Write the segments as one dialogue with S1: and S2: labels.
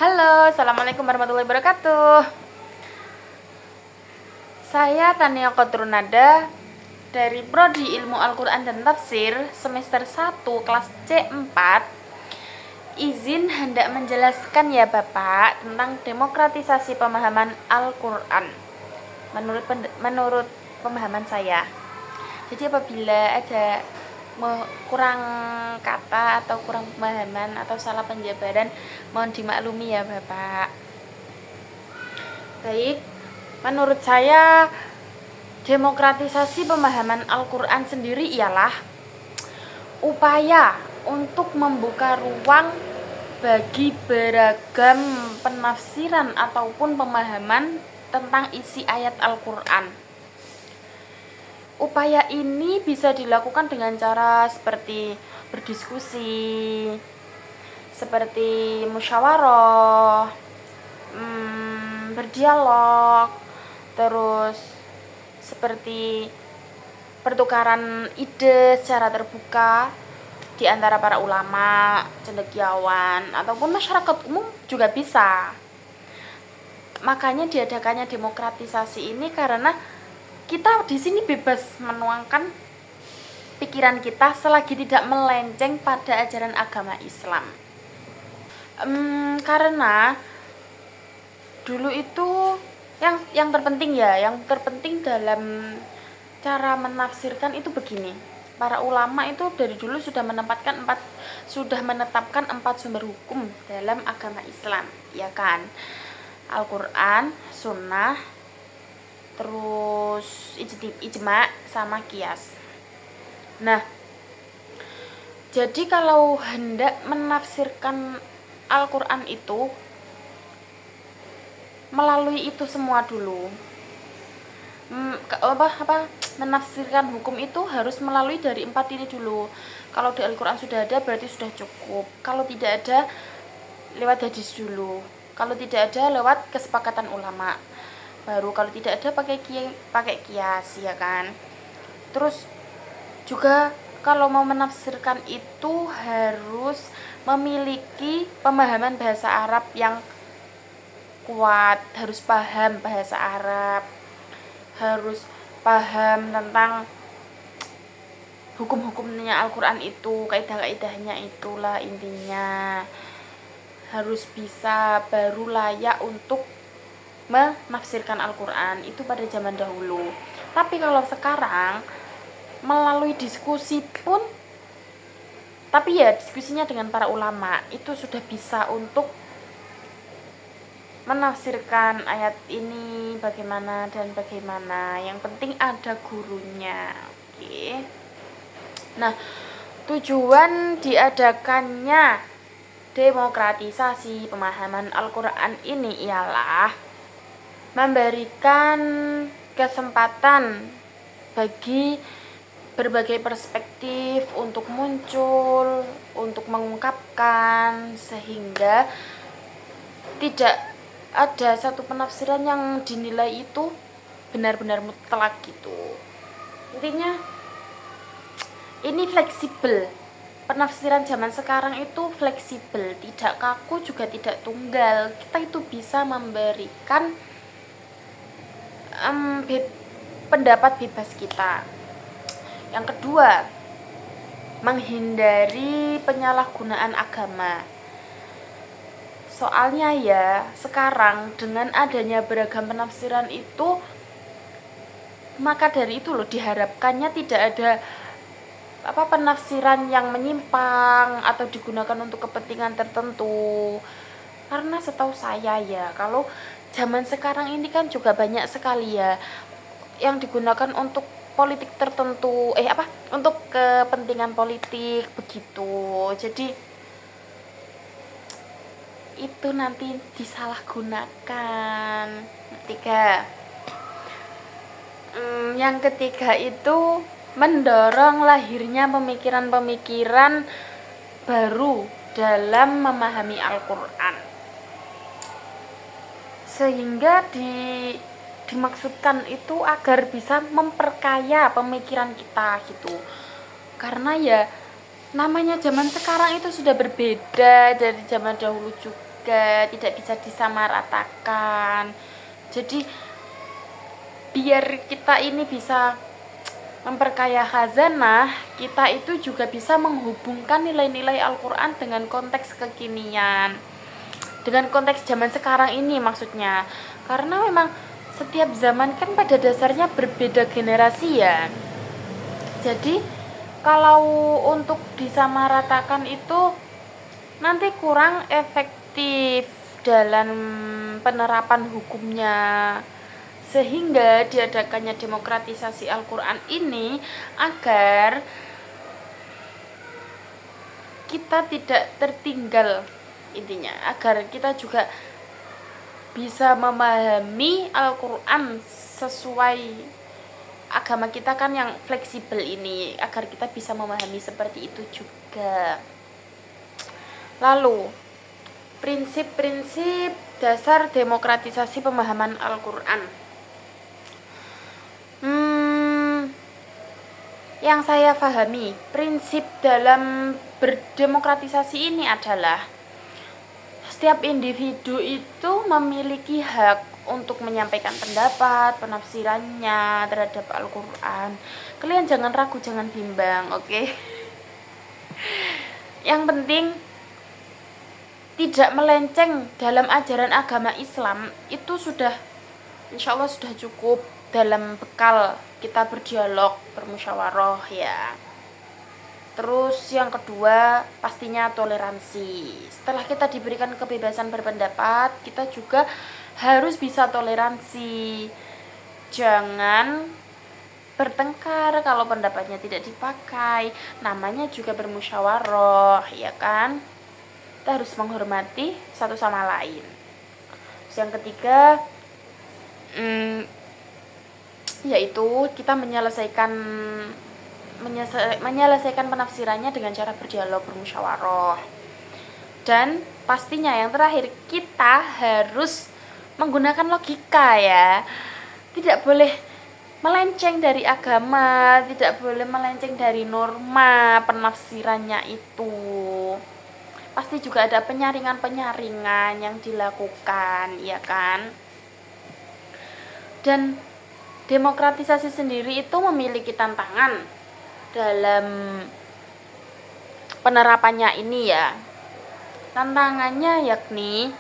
S1: Halo, assalamualaikum warahmatullahi wabarakatuh. Saya Tania Kodrunada dari Prodi Ilmu Al-Quran dan Tafsir semester 1 kelas C4. Izin hendak menjelaskan ya Bapak tentang demokratisasi pemahaman Al-Quran menurut pemahaman saya. Jadi apabila ada kurang kata atau kurang pemahaman atau salah penjabaran, mohon dimaklumi ya Bapak. Baik, menurut saya demokratisasi pemahaman Al-Quran sendiri ialah upaya untuk membuka ruang bagi beragam penafsiran ataupun pemahaman tentang isi ayat Al-Quran. Upaya ini bisa dilakukan dengan cara seperti berdiskusi, seperti musyawarah, berdialog, terus seperti pertukaran ide secara terbuka di antara para ulama, cendekiawan, ataupun masyarakat umum juga bisa. Makanya diadakannya demokratisasi ini karena kita di sini bebas menuangkan pikiran kita selagi tidak melenceng pada ajaran agama Islam. Karena dulu itu yang terpenting dalam cara menafsirkan itu begini. Para ulama itu dari dulu sudah menetapkan empat sumber hukum dalam agama Islam, ya kan? Al-Quran, Sunnah, terus ijma sama kias. Nah, jadi kalau hendak menafsirkan Al-Quran itu melalui itu semua dulu. Menafsirkan hukum itu harus melalui dari empat ini dulu. Kalau di Al-Quran sudah ada berarti sudah cukup. Kalau tidak ada, lewat hadis dulu. Kalau tidak ada, lewat kesepakatan ulama. Baru kalau tidak ada pakai kias, ya kan. Terus juga kalau mau menafsirkan itu harus memiliki pemahaman bahasa Arab yang kuat, harus paham bahasa Arab, harus paham tentang hukum-hukumnya Al-Quran itu, kaidah-kaidahnya itulah intinya. Harus bisa, baru layak untuk menafsirkan Al-Quran itu pada zaman dahulu. Tapi kalau sekarang melalui diskusi pun, tapi ya diskusinya dengan para ulama itu sudah bisa untuk menafsirkan ayat ini bagaimana dan bagaimana. Yang penting ada gurunya. Oke. Nah, tujuan diadakannya demokratisasi pemahaman Al-Quran ini ialah memberikan kesempatan bagi berbagai perspektif untuk muncul, untuk mengungkapkan, sehingga tidak ada satu penafsiran yang dinilai itu benar-benar mutlak gitu. Intinya ini fleksibel. Penafsiran zaman sekarang itu fleksibel, tidak kaku juga tidak tunggal. Kita itu bisa memberikan pendapat bebas kita. Yang kedua, menghindari penyalahgunaan agama. Soalnya ya, sekarang dengan adanya beragam penafsiran itu, maka dari itu loh diharapkannya tidak ada penafsiran yang menyimpang atau digunakan untuk kepentingan tertentu. Karena setahu saya ya, kalau zaman sekarang ini kan juga banyak sekali ya yang digunakan untuk politik tertentu, untuk kepentingan politik begitu. Jadi itu nanti disalahgunakan. Yang ketiga itu mendorong lahirnya pemikiran-pemikiran baru dalam memahami Al-Quran, sehingga dimaksudkan itu agar bisa memperkaya pemikiran kita gitu. Karena ya namanya zaman sekarang itu sudah berbeda dari zaman dahulu juga. juga, tidak bisa disamaratakan. Jadi biar kita ini bisa memperkaya khazanah, kita itu juga bisa menghubungkan nilai-nilai Al-Quran dengan konteks kekinian, dengan konteks zaman sekarang ini maksudnya. Karena memang setiap zaman kan pada dasarnya berbeda generasi ya. Jadi kalau untuk disamaratakan itu nanti kurang efektif dalam penerapan hukumnya, sehingga diadakannya demokratisasi Al-Quran ini agar kita tidak tertinggal, intinya agar kita juga bisa memahami Al-Quran sesuai agama kita kan yang fleksibel ini, agar kita bisa memahami seperti itu juga. Lalu prinsip-prinsip dasar demokratisasi pemahaman Al-Quran. Yang saya pahami, prinsip dalam berdemokratisasi ini adalah setiap individu itu memiliki hak untuk menyampaikan pendapat, penafsirannya terhadap Al-Quran. Kalian jangan ragu, jangan bimbang, oke? Yang penting tidak melenceng dalam ajaran agama Islam, itu sudah insya Allah sudah cukup dalam bekal kita berdialog, bermusyawarah ya. Terus yang kedua pastinya toleransi. Setelah kita diberikan kebebasan berpendapat, kita juga harus bisa toleransi. Jangan bertengkar kalau pendapatnya tidak dipakai. Namanya juga bermusyawarah, ya kan? Kita harus menghormati satu sama lain. Terus yang ketiga, yaitu kita menyelesaikan penafsirannya dengan cara berdialog, bermusyawarah. Dan pastinya yang terakhir, kita harus menggunakan logika ya. Tidak boleh melenceng dari agama, tidak boleh melenceng dari norma penafsirannya itu. Pasti juga ada penyaringan-penyaringan yang dilakukan, ya kan? Dan demokratisasi sendiri itu memiliki tantangan dalam penerapannya ini ya. Tantangannya yakni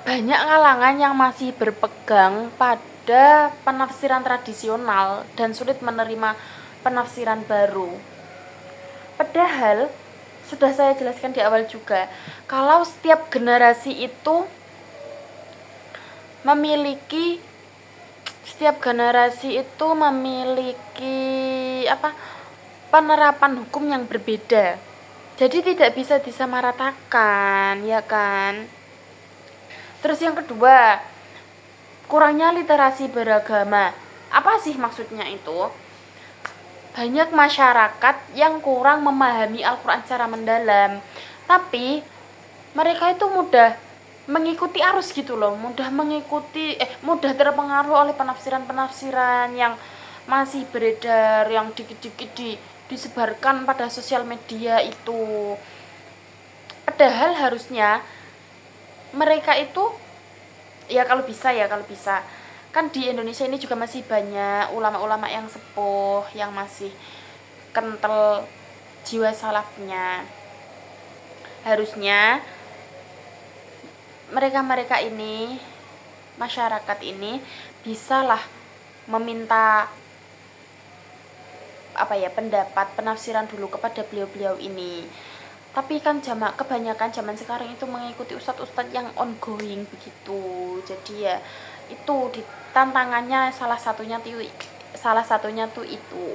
S1: banyak kalangan yang masih berpegang pada penafsiran tradisional dan sulit menerima penafsiran baru. Padahal sudah saya jelaskan di awal juga, kalau setiap generasi itu memiliki penerapan hukum yang berbeda. Jadi tidak bisa disamaratakan, ya kan? Terus yang kedua, kurangnya literasi beragama. Apa sih maksudnya itu? Banyak masyarakat yang kurang memahami Al-Quran secara mendalam, tapi mereka itu mudah mengikuti arus gitu loh, mudah terpengaruh oleh penafsiran-penafsiran yang masih beredar, yang dikit-dikit disebarkan pada sosial media itu. Padahal harusnya mereka itu kalau bisa kan di Indonesia ini juga masih banyak ulama-ulama yang sepuh, yang masih kental jiwa salafnya. Harusnya mereka ini, masyarakat ini, bisalah meminta pendapat, penafsiran dulu kepada beliau-beliau ini. Tapi kan kebanyakan zaman sekarang itu mengikuti ustadz-ustadz yang ongoing begitu. Jadi ya itu tantangannya salah satunya tuh itu.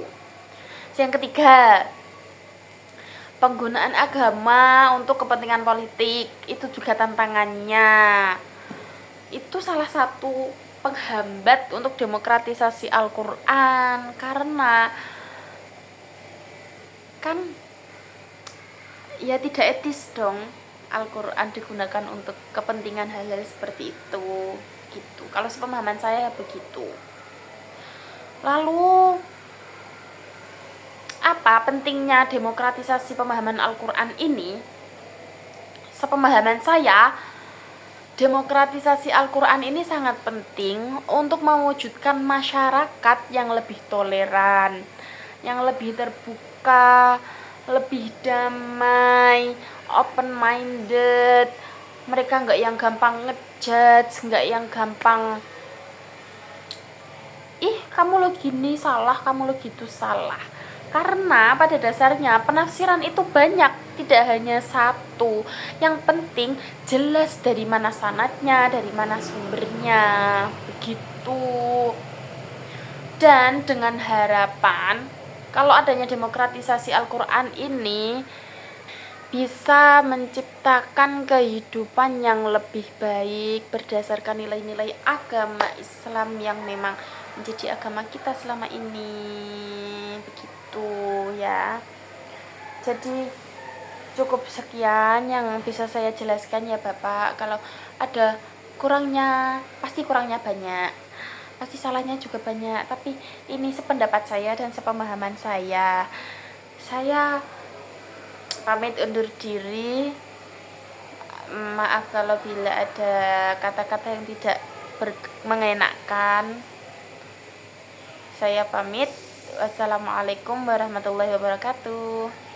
S1: Yang ketiga, penggunaan agama untuk kepentingan politik, itu juga tantangannya. Itu salah satu penghambat untuk demokratisasi Al-Quran, karena kan ya tidak etis dong Al-Quran digunakan untuk kepentingan hal-hal seperti itu gitu. Kalau sepemahaman saya begitu. Lalu apa pentingnya demokratisasi pemahaman Al-Quran ini? sepemahaman saya, demokratisasi Al-Quran ini sangat penting untuk mewujudkan masyarakat yang lebih toleran, yang lebih terbuka, lebih damai, open minded. Mereka nggak yang gampang ngejudge, nggak yang gampang kamu lo gini salah, kamu lo gitu salah. Karena pada dasarnya penafsiran itu banyak, tidak hanya satu. Yang penting jelas dari mana sanadnya, dari mana sumbernya, begitu. Dan dengan harapan kalau adanya demokratisasi Al-Quran ini bisa menciptakan kehidupan yang lebih baik berdasarkan nilai-nilai agama Islam yang memang menjadi agama kita selama ini, begitu ya. Jadi cukup sekian yang bisa saya jelaskan ya Bapak. Kalau ada kurangnya, pasti kurangnya banyak, pasti salahnya juga banyak, tapi ini sependapat saya dan sepemahaman saya. Saya pamit undur diri. Maaf kalau bila ada kata-kata yang tidak mengenakan. Saya pamit. Wassalamualaikum warahmatullahi wabarakatuh.